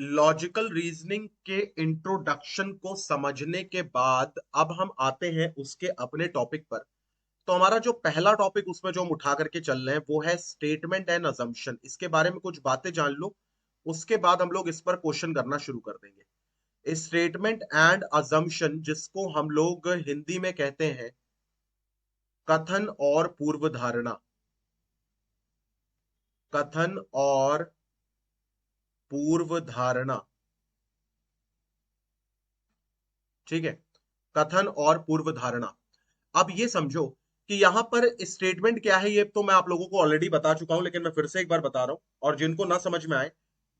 Logical reasoning के introduction को समझने के बाद अब हम आते हैं उसके अपने टॉपिक पर। तो हमारा जो पहला टॉपिक उसमें जो हम उठा करके चल रहे हैं वो है स्टेटमेंट एंड अजम्पशन। इसके बारे में कुछ बातें जान लो, उसके बाद हम लोग इस पर क्वेश्चन करना शुरू कर देंगे। स्टेटमेंट एंड अजम्पशन, जिसको हम लोग हिंदी में कहते हैं कथन और पूर्व धारणा। कथन और पूर्व धारणा, ठीक है। कथन और पूर्व धारणा। अब ये समझो कि यहां पर स्टेटमेंट क्या है, ये तो मैं आप लोगों को ऑलरेडी बता चुका हूं, लेकिन मैं फिर से एक बार बता रहा हूं। और जिनको ना समझ में आए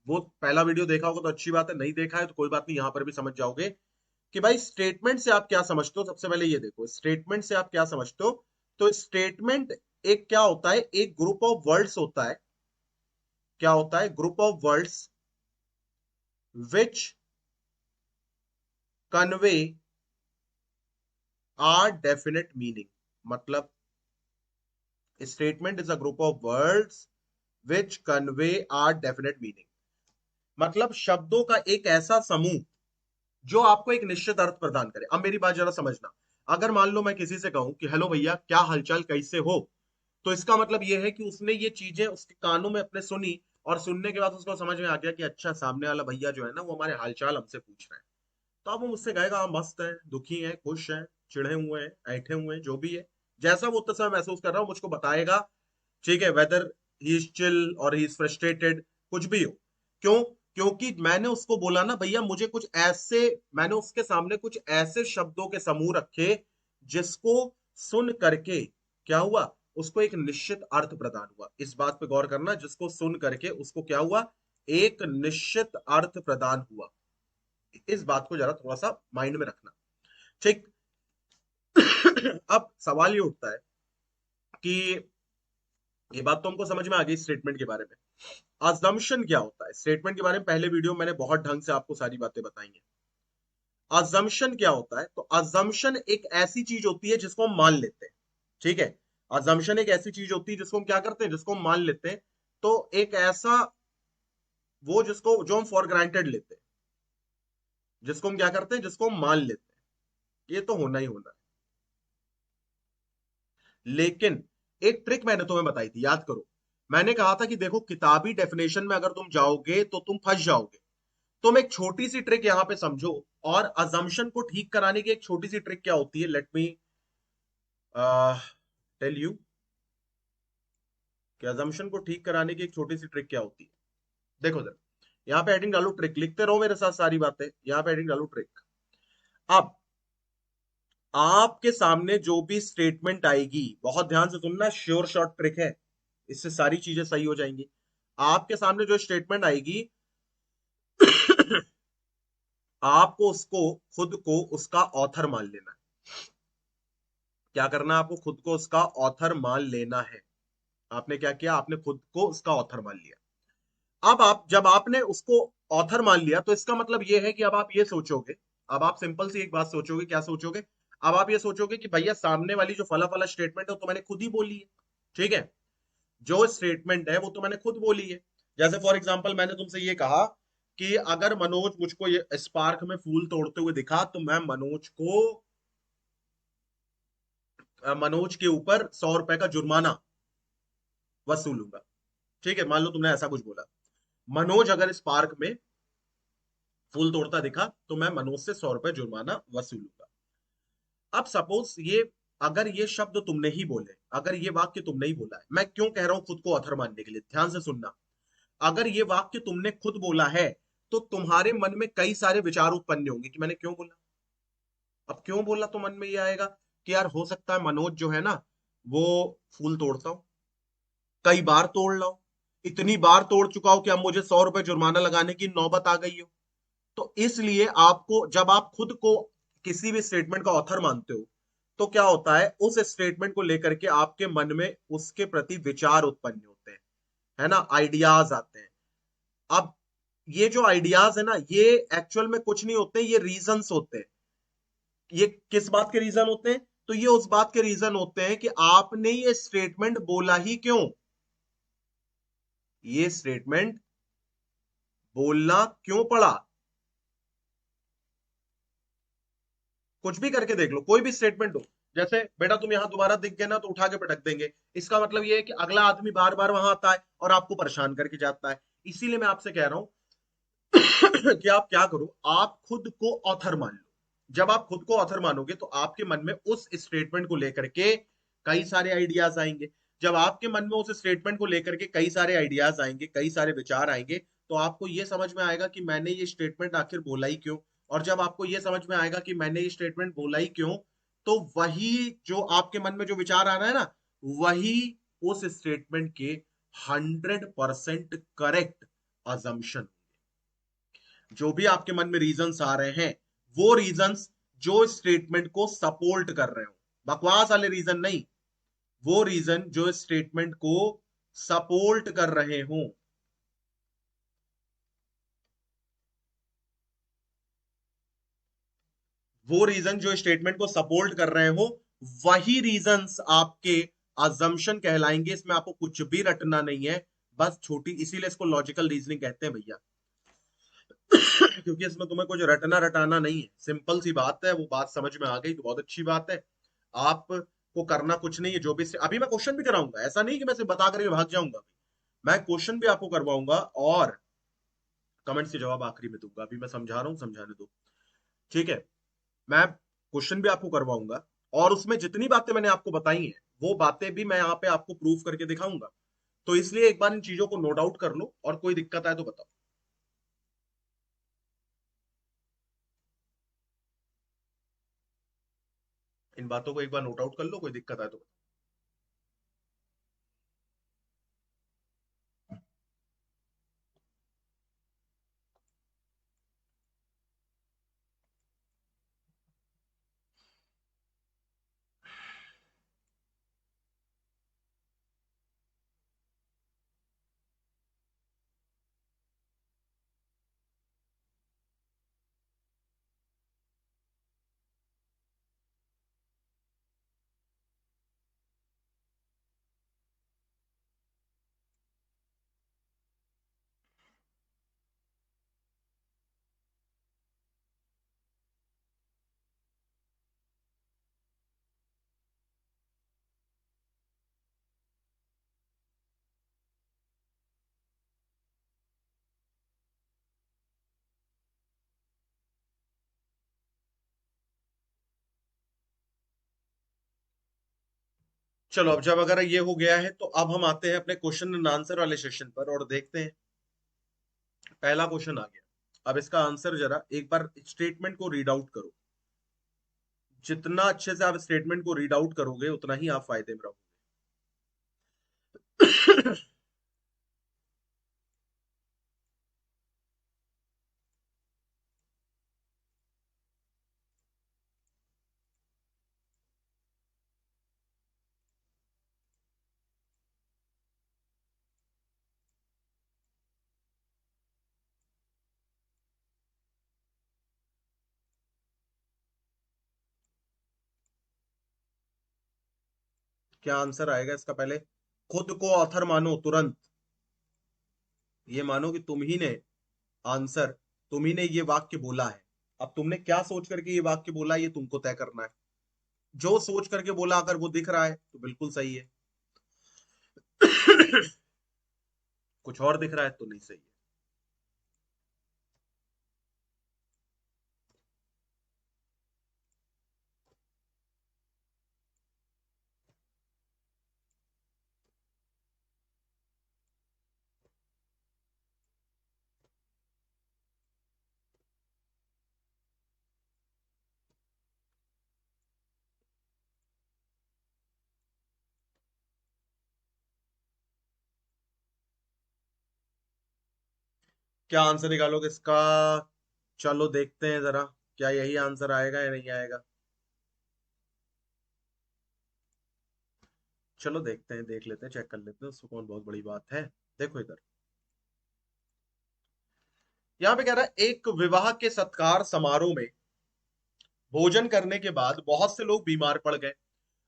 वो पहला वीडियो देखा होगा तो अच्छी बात है, नहीं देखा है तो कोई बात नहीं, यहां पर भी समझ जाओगे कि भाई स्टेटमेंट से आप क्या समझते हो। सबसे पहले ये देखो, स्टेटमेंट से आप क्या समझते हो। तो स्टेटमेंट एक क्या होता है, एक ग्रुप ऑफ वर्ड्स होता है। क्या होता है? Group of words which convey are definite meaning. मतलब statement is a group of words which convey are definite meaning. मतलब शब्दों का एक ऐसा समूह जो आपको एक निश्चित अर्थ प्रदान करे। अब मेरी बात जरा समझना, अगर मान लो मैं किसी से कहूं कि हेलो भैया क्या हालचाल कैसे हो, तो इसका मतलब यह है कि उसने ये चीजें उसके कानों में अपने सुनी, और सुनने के बाद उसको समझ में आ गया कि अच्छा सामने वाला भैया जो है ना वो हमारे हालचाल हमसे पूछ रहे हैं। तो अब वो मुझसे कहेगा हाँ मस्त है, दुखी है, खुश है, चिढ़े हुए हैं, ऐठे हुए हैं, जो भी है, जैसा वो उस समय महसूस कर रहा हो मुझको बताएगा। ठीक है, वेदर ही इज चिल और ही इज फ्रस्ट्रेटेड, कुछ भी हो। क्यों? क्योंकि मैंने उसको बोला ना भैया मुझे कुछ ऐसे, मैंने उसके सामने कुछ ऐसे शब्दों के समूह रखे जिसको सुन करके क्या हुआ, उसको एक निश्चित अर्थ प्रदान हुआ। इस बात पे गौर करना, जिसको सुन करके उसको क्या हुआ, एक निश्चित अर्थ प्रदान हुआ। इस बात को जरा थोड़ा सा माइंड में रखना, ठीक। अब सवाल ये उठता है कि ये बात तो हमको समझ में आ गई स्टेटमेंट के बारे में। अजम्पशन क्या होता है? स्टेटमेंट के बारे में पहले वीडियो में मैंने बहुत ढंग से आपको सारी बातें बताई हैं। अजम्पशन क्या होता है? तो अजम्पशन एक ऐसी चीज होती है जिसको हम मान लेते हैं, ठीक है। अजम्पशन एक ऐसी चीज होती है जिसको हम क्या करते हैं, जिसको हम मान लेते हैं। तो एक ऐसा, वो जिसको जो हम फॉर ग्रांटेड लेते हैं, जिसको हम क्या करते हैं, जिसको हम मान लेते हैं, ये तो होना ही होना है। लेकिन एक ट्रिक मैंने तुम्हें बताई थी, याद करो। मैंने कहा था कि देखो किताबी डेफिनेशन में अगर तुम जाओगे तो तुम फंस जाओगे। तुम एक छोटी सी ट्रिक यहां पे समझो। और अजम्पशन को ठीक कराने की एक छोटी सी ट्रिक क्या होती है, लेट मी टेल यू कि अजम्पशन को ठीक कराने की एक छोटी सी ट्रिक क्या होती है। देखो जरा, यहां पे हेडिंग डालो ट्रिक, लिखते रहो मेरे साथ सारी बातें, यहां पे हेडिंग डालो ट्रिक। अब आपके सामने जो भी स्टेटमेंट आएगी, बहुत ध्यान से सुनना, श्योर शॉर्ट ट्रिक है, इससे सारी चीजें सही हो जाएंगी। आपके सामने जो स्टेटमेंट आएगी आपको उसको, खुद को उसका ऑथर मान लेना है। क्या करना है आपको? खुद को उसका ऑथर मान लेना है। आपने क्या किया, आपने खुद को उसका ऑथर मान लिया। अब आप, जब आपने उसको ऑथर मान लिया तो इसका मतलब यह है कि अब आप ये सोचोगे, अब आप सिंपल सी एक बात सोचोगे, क्या सोचोगे? अब आप ये सोचोगे कि भैया सामने वाली जो फला फला स्टेटमेंट है वो तो मैंने खुद ही बोली है, ठीक है। जो स्टेटमेंट है वो तो मैंने खुद बोली है। जैसे फॉर एग्जाम्पल मैंने तुमसे ये कहा कि अगर मनोज मुझको ये स्पार्क में फूल तोड़ते हुए दिखा तो मैं मनोज को, मनोज के ऊपर 100 रुपए का जुर्माना वसूलूंगा। ठीक है, मान लो तुमने ऐसा कुछ बोला, मनोज अगर इस पार्क में फूल तोड़ता दिखा तो मैं मनोज से 100 रुपए जुर्माना वसूलूंगा। अब सपोज ये, अगर ये शब्द तुमने ही बोले, अगर ये वाक्य तुमने ही बोला है, मैं क्यों कह रहा हूं खुद को अथर मानने के लिए, ध्यान से सुनना। अगर ये वाक्य तुमने खुद बोला है तो तुम्हारे मन में कई सारे विचार उत्पन्न होंगे कि मैंने क्यों बोला। अब क्यों बोला तो मन में ये आएगा कि यार हो सकता है मनोज जो है ना वो फूल तोड़ता हो, कई बार तोड़ रहा हूं, इतनी बार तोड़ चुका हूं कि अब मुझे 100 रुपए जुर्माना लगाने की नौबत आ गई हो। तो इसलिए आपको, जब आप खुद को किसी भी स्टेटमेंट का ऑथर मानते हो तो क्या होता है, उस स्टेटमेंट को लेकर के आपके मन में उसके प्रति विचार उत्पन्न होते हैं, है ना, आइडियाज आते हैं। अब ये जो आइडियाज है ना, ये एक्चुअल में कुछ नहीं होते, ये रीजंस होते हैं। ये किस बात के रीजन होते हैं? तो ये उस बात के रीजन होते हैं कि आपने ये स्टेटमेंट बोला ही क्यों। ये स्टेटमेंट बोलना क्यों पड़ा? कुछ भी करके देख लो, कोई भी स्टेटमेंट हो। जैसे बेटा तुम यहां दोबारा दिख गए ना तो उठा के पटक देंगे, इसका मतलब ये है कि अगला आदमी बार बार वहां आता है और आपको परेशान करके जाता है। इसीलिए मैं आपसे कह रहा हूं कि आप क्या करो, आप खुद को ऑथर मान लो। जब आप खुद को ऑथर मानोगे तो आपके मन में उस स्टेटमेंट को लेकर के कई सारे आइडियाज आएंगे। जब आपके मन में उस स्टेटमेंट को लेकर के कई सारे आइडियाज आएंगे, कई सारे विचार आएंगे, तो आपको यह समझ में आएगा कि मैंने ये स्टेटमेंट आखिर बोला ही क्यों। और जब आपको यह समझ में आएगा कि मैंने ये स्टेटमेंट बोला ही क्यों, तो वही जो आपके मन में जो विचार आ रहा है ना, वही उस स्टेटमेंट के 100% करेक्ट अजम्पशन। जो भी आपके मन में रीजंस आ रहे हैं, वो रीजंस जो स्टेटमेंट को सपोर्ट कर रहे हो, बकवास वाले रीजन नहीं, वो रीजन जो स्टेटमेंट को सपोर्ट कर रहे हो। वो रीजन जो स्टेटमेंट को सपोर्ट कर रहे हो, वही रीजंस आपके अजम्पशन कहलाएंगे। इसमें आपको कुछ भी रटना नहीं है, बस छोटी, इसीलिए इसको लॉजिकल रीजनिंग कहते हैं भैया। क्योंकि इसमें तुम्हें कुछ रटना रटाना नहीं है, सिंपल सी बात है। वो बात समझ में आ गई तो बहुत अच्छी बात है। आपको करना कुछ नहीं है, जो भी अभी मैं क्वेश्चन भी कराऊंगा, ऐसा नहीं कि मैं सिर्फ बता करके भाग जाऊंगा। मैं क्वेश्चन भी आपको करवाऊंगा और कमेंट्स के जवाब आखिरी में दूंगा। अभी मैं समझा रहा हूँ, समझाने दो, ठीक है। मैं क्वेश्चन भी आपको करवाऊंगा और उसमें जितनी बातें मैंने आपको बताई हैं, वो बातें भी मैं यहाँ पे आपको प्रूफ करके दिखाऊंगा। तो इसलिए एक बार इन चीजों को नोट आउट कर लो, और कोई दिक्कत आए तो बताओ। इन बातों को एक बार नोट आउट कर लो, कोई दिक्कत आए तो बताओ। चलो, अब जब अगर ये हो गया है तो अब हम आते हैं अपने क्वेश्चन एंड आंसर वाले सेशन पर और देखते हैं। पहला क्वेश्चन आ गया, अब इसका आंसर जरा एक बार स्टेटमेंट को रीड आउट करो। जितना अच्छे से आप स्टेटमेंट को रीड आउट करोगे उतना ही आप फायदे में रहोगे। क्या आंसर आएगा इसका? पहले खुद को ऑथर मानो तुरंत। ये मानो कि तुम ही ने आंसर, तुम ही ने ये वाक्य बोला है। अब तुमने क्या सोच करके ये वाक्य बोला है, ये तुमको तय करना है। जो सोच करके बोला अगर वो दिख रहा है तो बिल्कुल सही है। कुछ और दिख रहा है तो नहीं सही है। क्या आंसर निकालोगे इसका? चलो देखते हैं जरा, क्या यही आंसर आएगा या नहीं आएगा। चलो देखते हैं, देख लेते हैं, चेक कर लेते हैं, उसको कौन बहुत बड़ी बात है। देखो इधर, यहाँ पे कह रहा है एक विवाह के सत्कार समारोह में भोजन करने के बाद बहुत से लोग बीमार पड़ गए।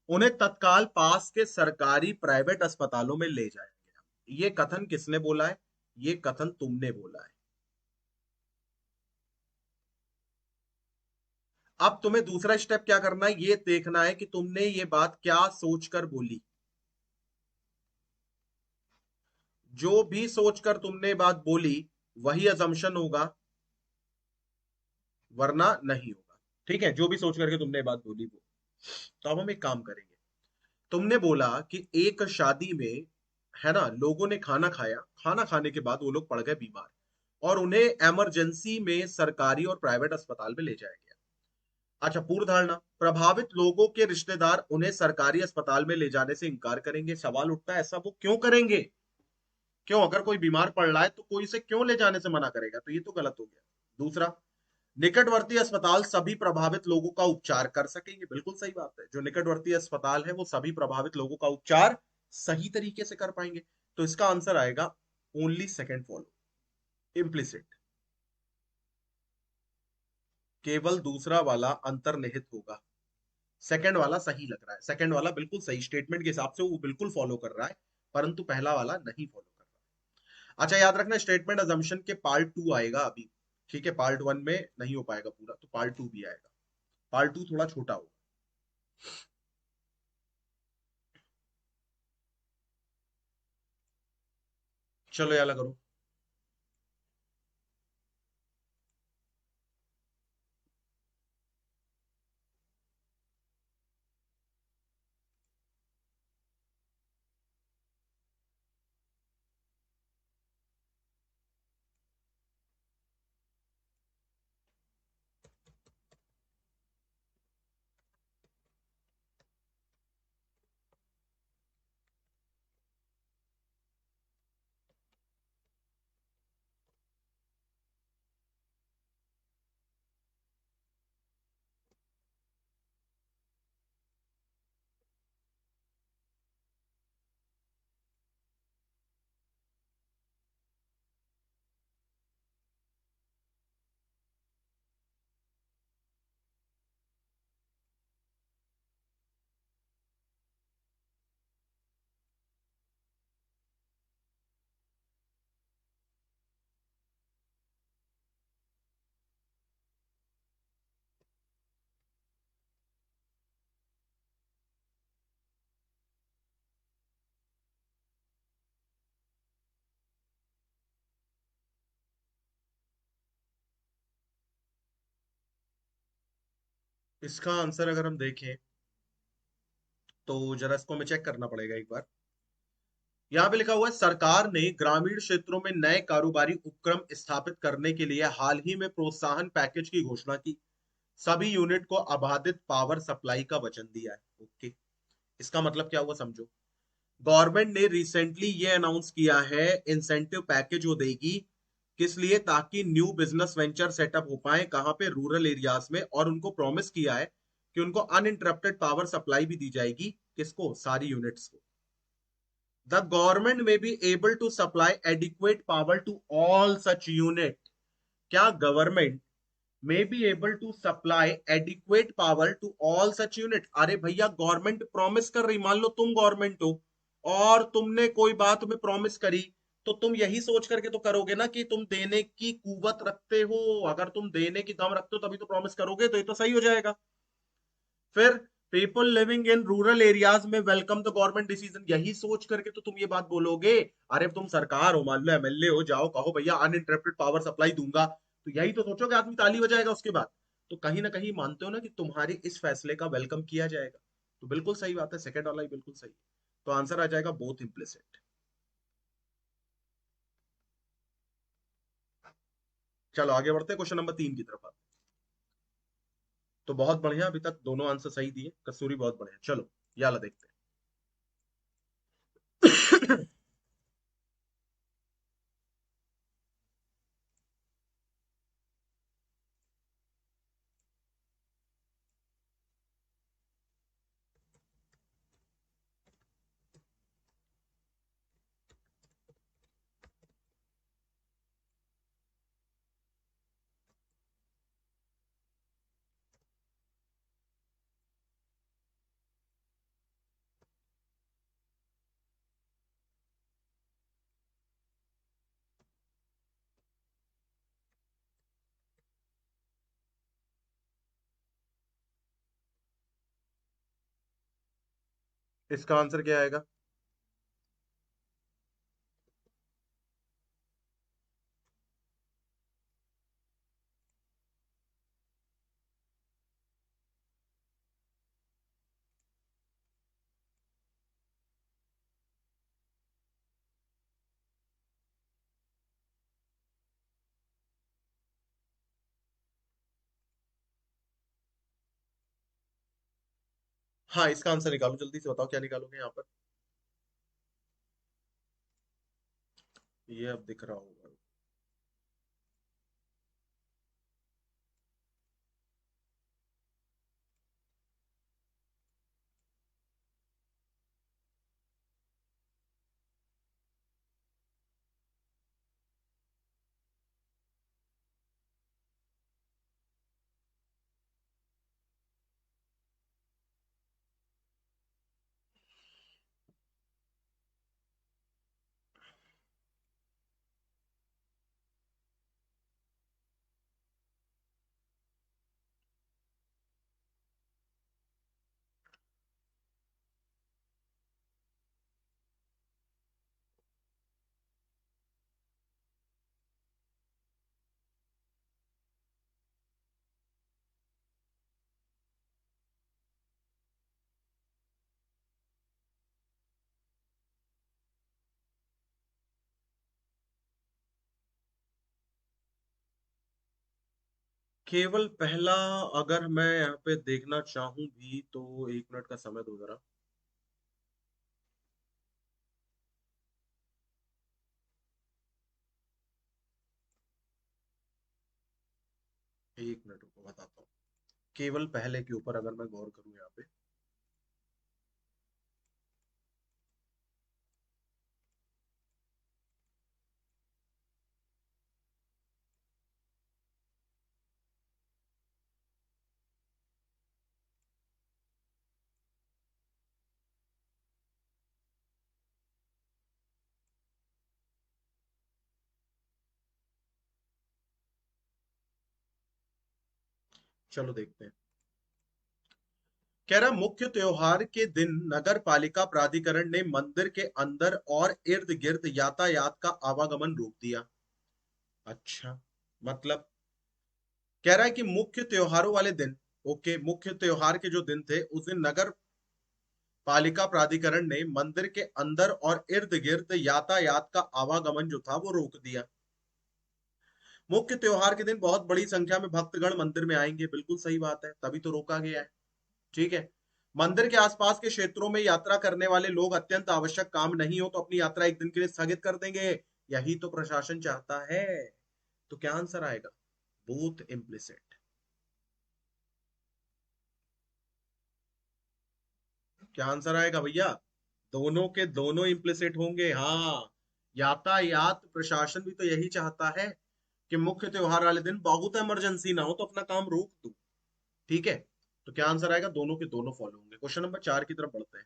उन्हें तत्काल पास के सरकारी प्राइवेट अस्पतालों में ले जाया गया। ये कथन किसने बोला है? ये कथन तुमने बोला है। अब तुम्हें दूसरा स्टेप क्या करना है, ये देखना है कि तुमने ये बात क्या सोचकर बोली। जो भी सोचकर तुमने बात बोली वही अजम्पशन होगा, वरना नहीं होगा। ठीक है, जो भी सोच करके तुमने बात बोली वो। तो अब हम एक काम करेंगे। तुमने बोला कि एक शादी में, है ना, लोगों ने खाना खाया, खाना खाने के बाद वो लोग पड़ गए बीमार और उन्हें इमरजेंसी में सरकारी और प्राइवेट अस्पताल में ले जाया गया। अच्छा, पूर्व धारणा, प्रभावित लोगों के रिश्तेदार उन्हें सरकारी अस्पताल में ले जाने से इनकार करेंगे। सवाल उठता है ऐसा वो क्यों करेंगे? क्यों? अगर कोई बीमार पड़ रहा है तो कोई इसे क्यों ले जाने से मना करेगा? तो ये तो गलत हो गया। दूसरा, निकटवर्ती अस्पताल सभी प्रभावित लोगों का उपचार कर सकेंगे। बिल्कुल सही बात है, जो निकटवर्ती अस्पताल है वो सभी प्रभावित लोगों का उपचार सही तरीके से कर पाएंगे। तो इसका आंसर आएगा ओनली सेकंड फॉलो, इम्प्लिसिट। केवल दूसरा वाला अंतर्निहित होगा। सेकंड वाला सही लग रहा है, सेकंड वाला बिल्कुल सही स्टेटमेंट के हिसाब से वो बिल्कुल फॉलो कर रहा है, परंतु पहला वाला नहीं फॉलो कर रहा। अच्छा, याद रखना स्टेटमेंट अजम्पशन के पार्ट टू आएगा अभी। ठीक है, पार्ट वन में नहीं हो पाएगा पूरा, तो पार्ट टू भी आएगा। पार्ट टू थोड़ा छोटा होगा। चलो याला करो। इसका आंसर अगर हम देखें तो जरा इसको हमें चेक करना पड़ेगा एक बार। यहाँ पे लिखा हुआ है, सरकार ने ग्रामीण क्षेत्रों में नए कारोबारी उपक्रम स्थापित करने के लिए हाल ही में प्रोत्साहन पैकेज की घोषणा की। सभी यूनिट को अबाधित पावर सप्लाई का वचन दिया है। ओके, इसका मतलब क्या हुआ समझो। गवर्नमेंट ने रिसेंटली ये अनाउंस किया है इंसेंटिव पैकेज वो देगी, किस लिए? ताकि न्यू बिजनेस वेंचर सेटअप हो पाए, कहां पे? रूरल एरियाज में। और उनको प्रॉमिस किया है कि उनको अनइंटरप्टेड पावर सप्लाई भी दी जाएगी। किसको? सारी यूनिट्स को। The government may be able to supply adequate power to all such unit। क्या government may be able to supply adequate power to all such unit? अरे भैया, गवर्नमेंट प्रॉमिस कर रही, मान लो तुम गवर्नमेंट हो और तुमने कोई बात तुम्हें प्रॉमिस करी, तो तुम यही सोच करके तो करोगे ना कि तुम देने की कुवत रखते हो। अगर तुम देने की दम रखते हो तभी तो प्रॉमिस करोगे, तो ये तो सही हो जाएगा। फिर people living in rural areas में वेलकम द गवर्नमेंट डिसीजन, यही सोच करके तो तुम ये बात बोलोगे। अरे तुम सरकार हो, मान लो एमएलए हो, जाओ कहो भैया अनइंटरप्टेड पावर सप्लाई दूंगा, तो यही तो सोचोगे, आदमी ताली बजाएगा उसके बाद। तो कहीं ना कहीं मानते हो ना कि तुम्हारे इस फैसले का वेलकम किया जाएगा। तो बिल्कुल सही बात है, सेकंड वाला ही बिल्कुल सही। तो आंसर आ जाएगा बोथ इम्प्लिसिट। चलो आगे बढ़ते हैं क्वेश्चन नंबर 3 की तरफ। तो बहुत बढ़िया, अभी तक दोनों आंसर सही दिए, कसूरी बहुत बढ़िया। चलो याला देखते हैं। इसका आंसर क्या आएगा? हाँ, इसका आंसर निकालो, जल्दी से बताओ क्या निकालोगे यहाँ पर। ये अब दिख रहा होगा। केवल पहला, अगर मैं यहाँ पे देखना चाहूं भी तो 1 मिनट का समय दो जरा। 1 मिनट को बताता हूँ। केवल पहले के ऊपर अगर मैं गौर करूं यहाँ पे। चलो देखते हैं। कह रहा मुख्य त्योहार के दिन नगर पालिका प्राधिकरण ने मंदिर के अंदर और इर्द गिर्द यातायात का आवागमन रोक दिया। अच्छा, मतलब कह रहा है कि मुख्य त्योहारों वाले दिन, ओके, मुख्य त्योहार के जो दिन थे उस दिन नगर पालिका प्राधिकरण ने मंदिर के अंदर और इर्द गिर्द यातायात का आवागमन जो था वो रोक दिया। मुख्य त्योहार के दिन बहुत बड़ी संख्या में भक्तगण मंदिर में आएंगे, बिल्कुल सही बात है, तभी तो रोका गया है। ठीक है। मंदिर के आसपास के क्षेत्रों में यात्रा करने वाले लोग अत्यंत आवश्यक काम नहीं हो तो अपनी यात्रा एक दिन के लिए स्थगित कर देंगे। यही तो प्रशासन चाहता है। तो क्या आंसर आएगा? Both implicit. क्या आंसर आएगा भैया? दोनों के दोनों इम्प्लिसिट होंगे, हाँ। यातायात प्रशासन भी तो यही चाहता है कि मुख्य त्योहार वाले दिन बहुत इमरजेंसी ना हो तो अपना काम रोक दो। ठीक है। तो क्या आंसर आएगा? दोनों के दोनों फॉलो होंगे। क्वेश्चन नंबर 4 की तरफ बढ़ते हैं।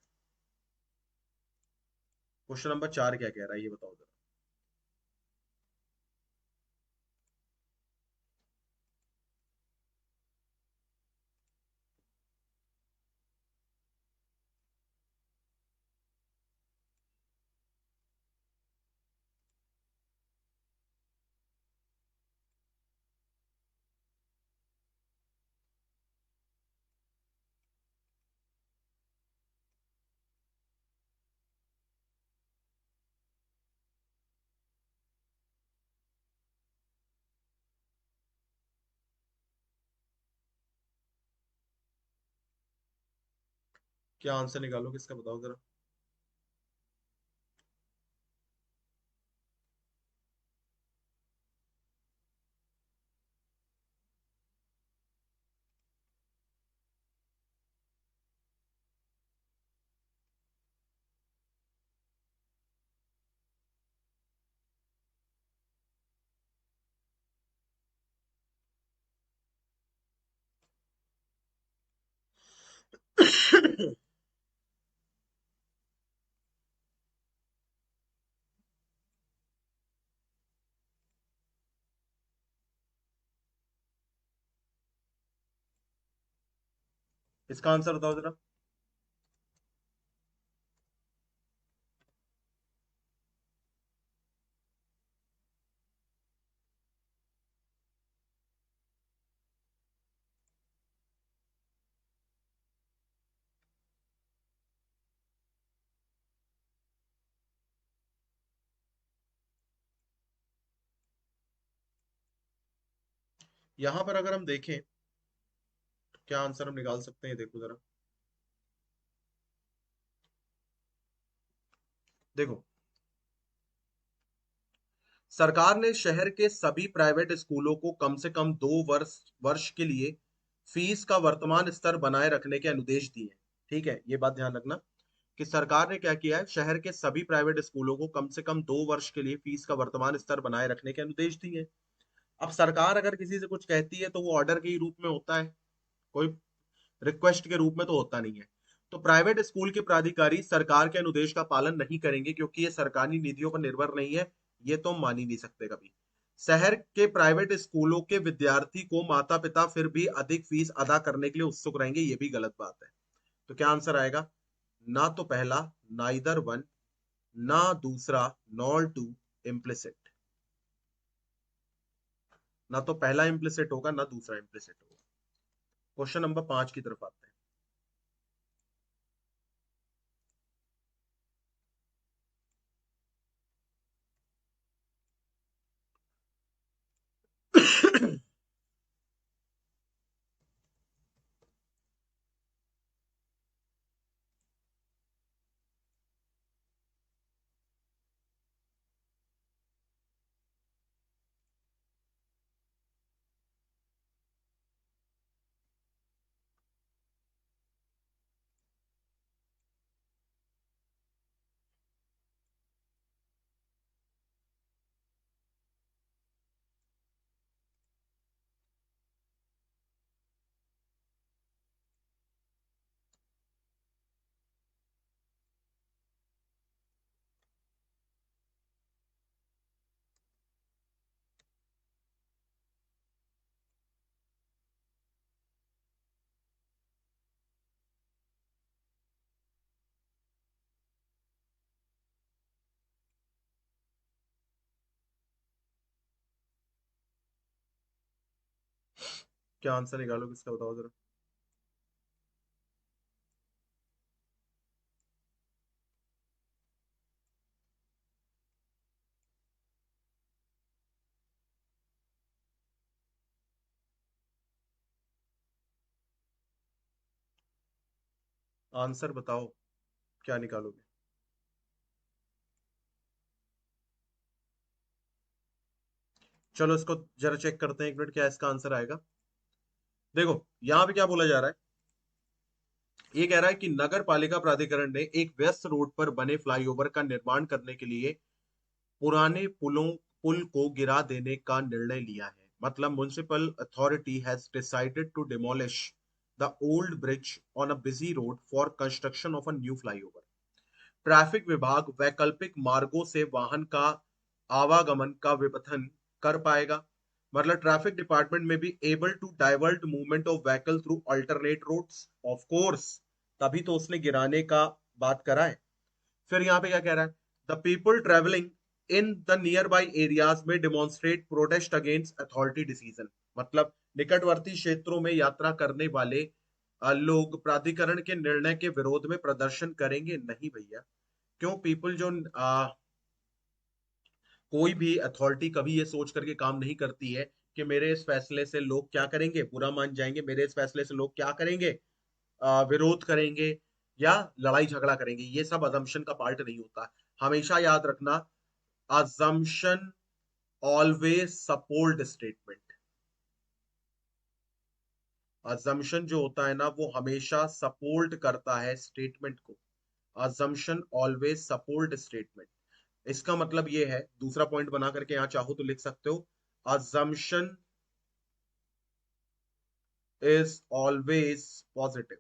क्वेश्चन नंबर 4 क्या कह रहा है ये बताओ जरा। क्या आंसर निकालोगे इसका, बताओ जरा। इसका आंसर बताओ जरा। यहां पर अगर हम देखें तो क्या आंसर हम निकाल सकते हैं, देखो जरा। देखो, सरकार ने शहर के सभी प्राइवेट स्कूलों को कम से कम 2 वर्ष वर्ष के लिए फीस का वर्तमान स्तर बनाए रखने के अनुदेश दिए हैं। ठीक है, ये बात ध्यान रखना कि सरकार ने क्या किया है, शहर के सभी प्राइवेट स्कूलों को कम से कम 2 वर्ष के लिए फीस का वर्तमान स्तर बनाए रखने के अनुदेश दिए हैं। अब सरकार अगर किसी से कुछ कहती है तो वो ऑर्डर के ही रूप में होता है, कोई रिक्वेस्ट के रूप में तो होता नहीं है। तो प्राइवेट स्कूल के प्राधिकारी सरकार के अनुदेश का पालन नहीं करेंगे क्योंकि ये सरकारी निधियों पर निर्भर नहीं है, ये तो मान ही नहीं सकते कभी। शहर के प्राइवेट स्कूलों के विद्यार्थी को माता पिता फिर भी अधिक फीस अदा करने के लिए उत्सुक रहेंगे, ये भी गलत बात है। तो क्या आंसर आएगा? ना तो पहला, नाइदर वन, ना दूसरा, नॉर टू, इम्प्लिसिट। ना तो पहला इम्प्लिसिट होगा ना दूसरा इम्प्लिसिट होगा। क्वेश्चन नंबर 5 की तरफ आते हैं। क्या आंसर निकालो किसका, बताओ जरा। आंसर बताओ, क्या निकालोगे? चलो इसको जरा चेक करते हैं एक मिनट, क्या इसका आंसर आएगा। देखो, यहां पे क्या बोला जा रहा है, ये कह रहा है कि नगर पालिका प्राधिकरण ने एक व्यस्त रोड पर बने फ्लाईओवर का निर्माण करने के लिए पुराने पुल को गिरा देने का निर्णय लिया है। मतलब municipal authority has decided to demolish the old bridge on a busy road for construction of a new flyover. Traffic विभाग वैकल्पिक मार्गों से वाहन का आवागमन का विपथन कर पाएगा। मतलब ट्रैफिक डिपार्टमेंट में भी able to divert movement of vehicle through alternate roads, of course. तभी तो उसने गिराने का बात करा है। फिर यहाँ पे क्या कह रहा है, the people travelling in the nearby areas में demonstrate protest against authority decision. मतलब निकटवर्ती क्षेत्रों में यात्रा करने वाले लोग प्राधिकरण के निर्णय के विरोध में प्रदर्शन करेंगे नहीं भैया। क्यों? पीपल जो कोई भी अथॉरिटी कभी ये सोच करके काम नहीं करती है कि मेरे इस फैसले से लोग क्या करेंगे, बुरा मान जाएंगे, मेरे इस फैसले से लोग क्या करेंगे, विरोध करेंगे या लड़ाई झगड़ा करेंगे। ये सब अजम्पशन का पार्ट नहीं होता। हमेशा याद रखना, assumption always support statement. Assumption जो होता है ना वो हमेशा सपोर्ट करता है स्टेटमेंट को। Assumption always support statement. इसका मतलब ये है, दूसरा पॉइंट बना करके यहां चाहो तो लिख सकते हो, assumption is always positive.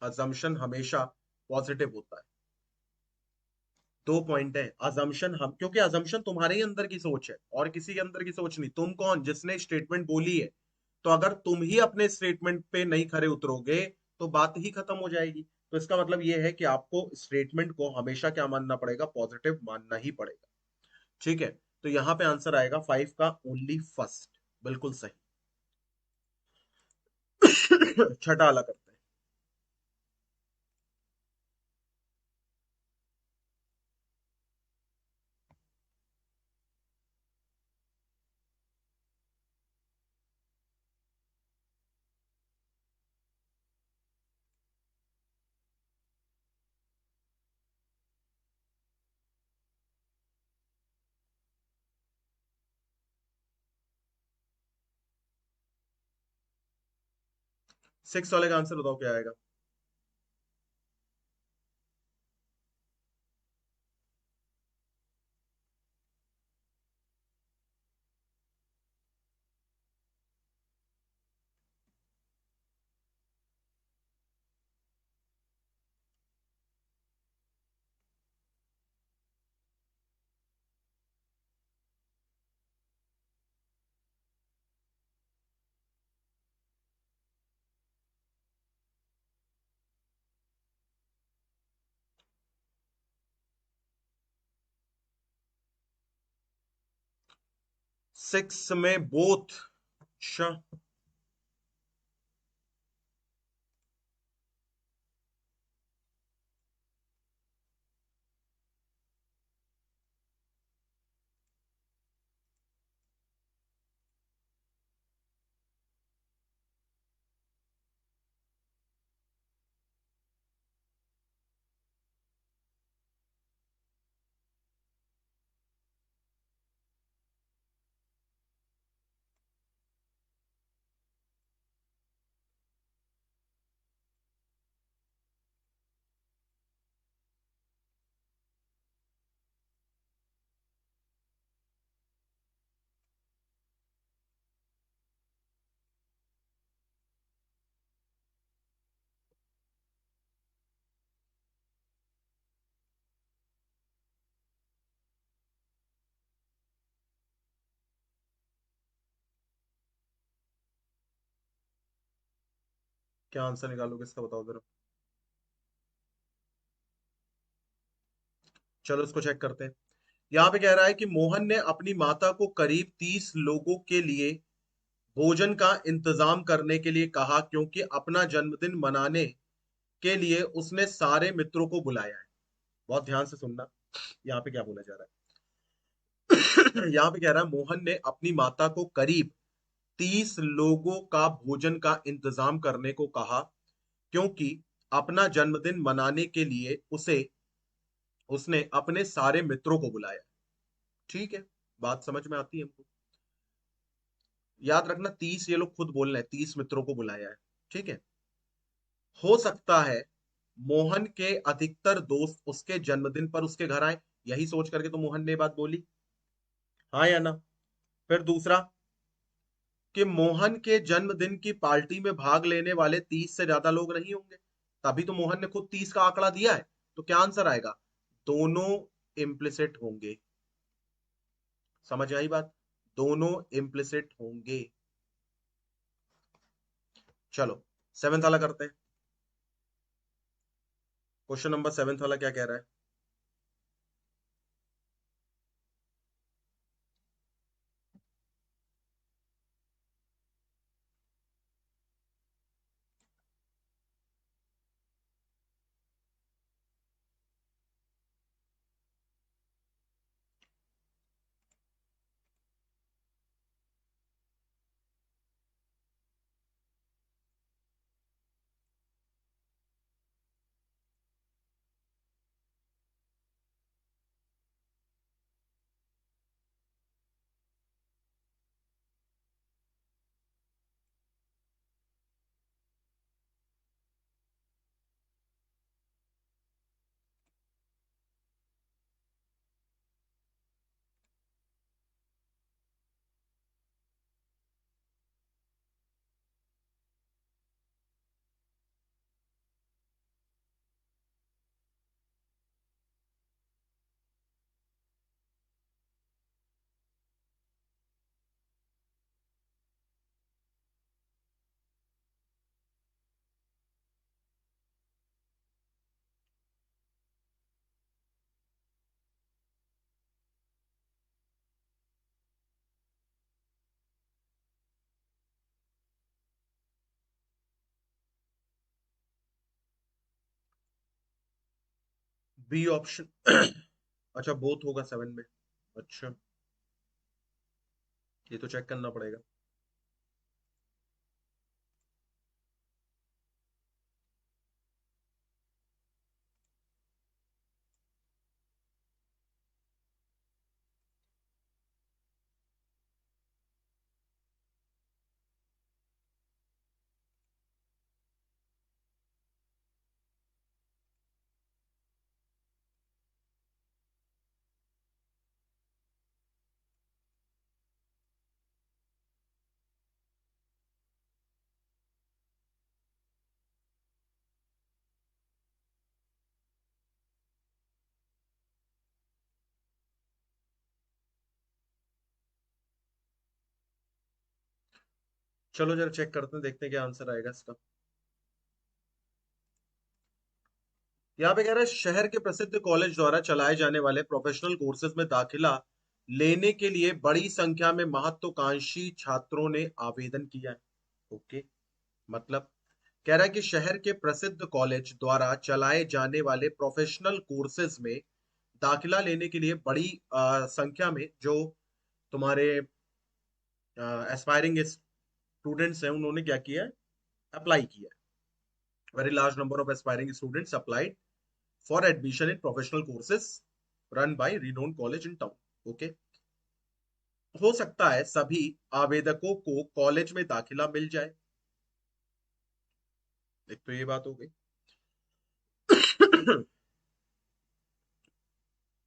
assumption हमेशा पॉजिटिव होता है। दो पॉइंट है, assumption हम, क्योंकि assumption तुम्हारे ही अंदर की सोच है और किसी के अंदर की सोच नहीं। तुम कौन जिसने स्टेटमेंट बोली है? तो अगर तुम ही अपने स्टेटमेंट पे नहीं खरे उतरोगे तो बात ही खत्म हो जाएगी। तो इसका मतलब यह है कि आपको स्टेटमेंट को हमेशा क्या मानना पड़ेगा, पॉजिटिव मानना ही पड़ेगा। ठीक है, तो यहां पे आंसर आएगा 5 का ओनली फर्स्ट, बिल्कुल सही। छठा वाला करते हैं। सिक्स वाले का आंसर बताओ क्या आएगा। 6 में बोथ। अच्छा। क्या आंसर निकालोगे इसका बताओ जरा। चलो इसको चेक करते हैं। यहाँ पे कह रहा है कि मोहन ने अपनी माता को करीब 30 लोगों के लिए भोजन का इंतजाम करने के लिए कहा, क्योंकि अपना जन्मदिन मनाने के लिए उसने सारे मित्रों को बुलाया है। बहुत ध्यान से सुनना, यहाँ पे क्या बोला जा रहा है। यहाँ पे कह रहा है मोहन ने अपनी माता को करीब 30 लोगों का भोजन का इंतजाम करने को कहा, क्योंकि अपना जन्मदिन मनाने के लिए उसे उसने अपने सारे मित्रों को बुलाया। ठीक है, बात समझ में आती है हमको। याद रखना 30 ये लोग खुद बोल रहे हैं, 30 मित्रों को बुलाया है। ठीक है। हो सकता है मोहन के अधिकतर दोस्त उसके जन्मदिन पर उसके घर आए, यही सोच करके तो मोहन ने ये बात बोली। हाँ या ना। फिर दूसरा, कि मोहन के जन्मदिन की पार्टी में भाग लेने वाले 30 से ज्यादा लोग नहीं होंगे, तभी तो मोहन ने खुद 30 का आंकड़ा दिया है। तो क्या आंसर आएगा? दोनों इम्प्लिसिट होंगे। समझ आई बात? दोनों इम्प्लिसिट होंगे। चलो सेवेंथ वाला करते हैं। क्वेश्चन नंबर सेवेंथ वाला क्या कह रहा है? B option. अच्छा, बोथ होगा 7 में। अच्छा, ये तो चेक करना पड़ेगा। चलो जरा चेक करते हैं, देखते हैं क्या आंसर आएगा इसका। यहाँ पे कह रहा है शहर के प्रसिद्ध कॉलेज द्वारा चलाए जाने वाले प्रोफेशनल कोर्सेज में दाखिला लेने के लिए बड़ी संख्या में महत्वाकांक्षी छात्रों ने आवेदन किया है। ओके, मतलब कह रहा है कि शहर के प्रसिद्ध कॉलेज द्वारा चलाए जाने वाले प्रोफेशनल कोर्सेज में दाखिला लेने के लिए बड़ी संख्या में जो तुम्हारे एस्पायरिंग स्टूडेंट्स हैं, उन्होंने क्या किया है, अप्लाई किया है। Very large number of aspiring students applied for admission in professional courses run by renowned college in town. Okay, हो सकता है सभी आवेदकों को कॉलेज में दाखिला मिल जाए। एक तो ये बात हो गई।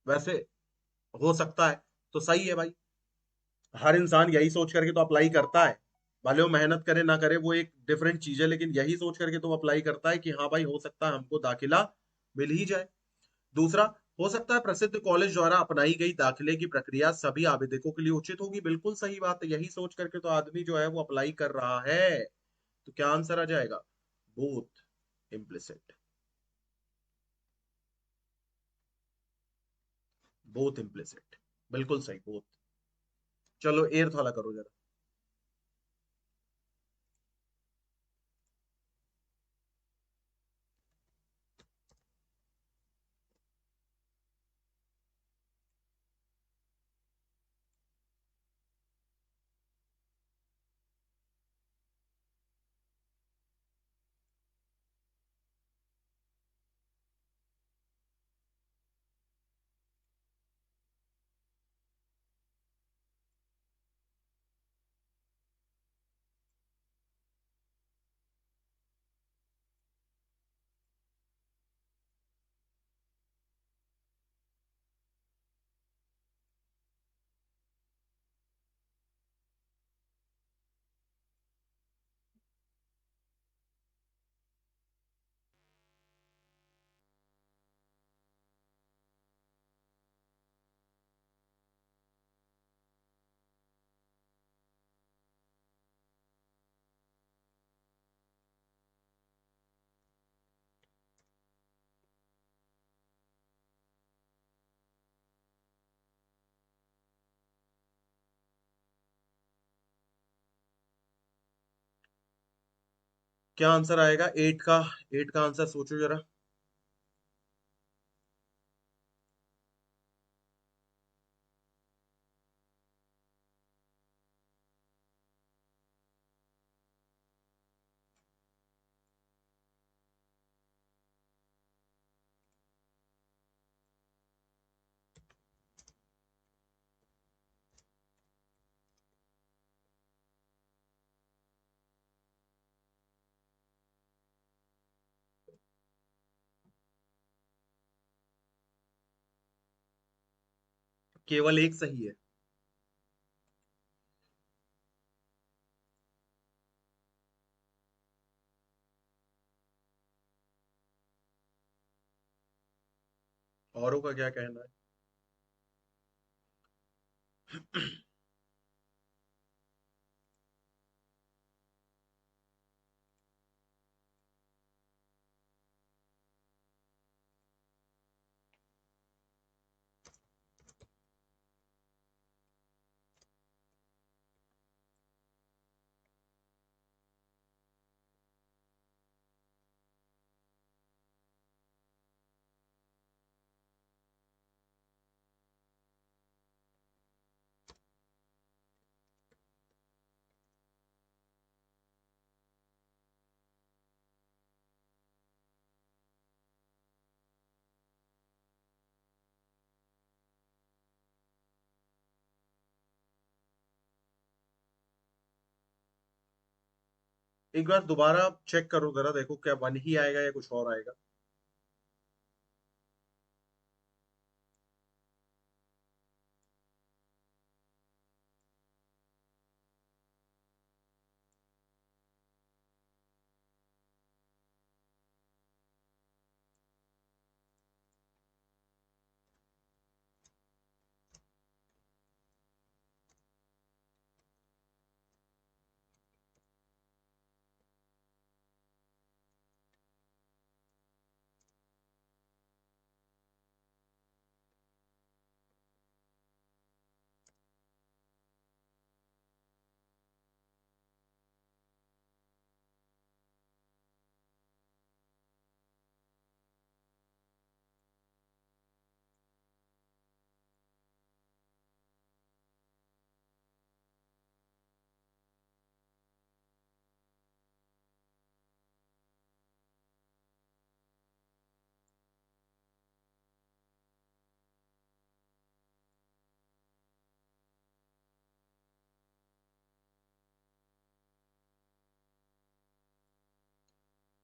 वैसे हो सकता है तो सही है भाई, हर इंसान यही सोच करके तो अप्लाई करता है। भले वो मेहनत करे ना करे वो एक डिफरेंट चीज है, लेकिन यही सोच करके तो अप्लाई करता है कि हाँ भाई हो सकता है हमको दाखिला मिल ही जाए। दूसरा, हो सकता है प्रसिद्ध कॉलेज द्वारा अपनाई गई दाखिले की प्रक्रिया सभी आवेदकों के लिए उचित होगी। बिल्कुल सही बात है, यही सोच करके तो आदमी जो है वो अप्लाई कर रहा है। तो क्या आंसर आ जाएगा? Both implicit. बोथ इम्प्लिसिट, बिल्कुल सही, बोथ। चलो एर्थ वाला करो जरा। क्या आंसर आएगा एट का? एट का आंसर सोचो जरा। केवल एक सही है। औरों का क्या कहना है? एक बार दोबारा चेक करो जरा, देखो क्या वन ही आएगा या कुछ और आएगा।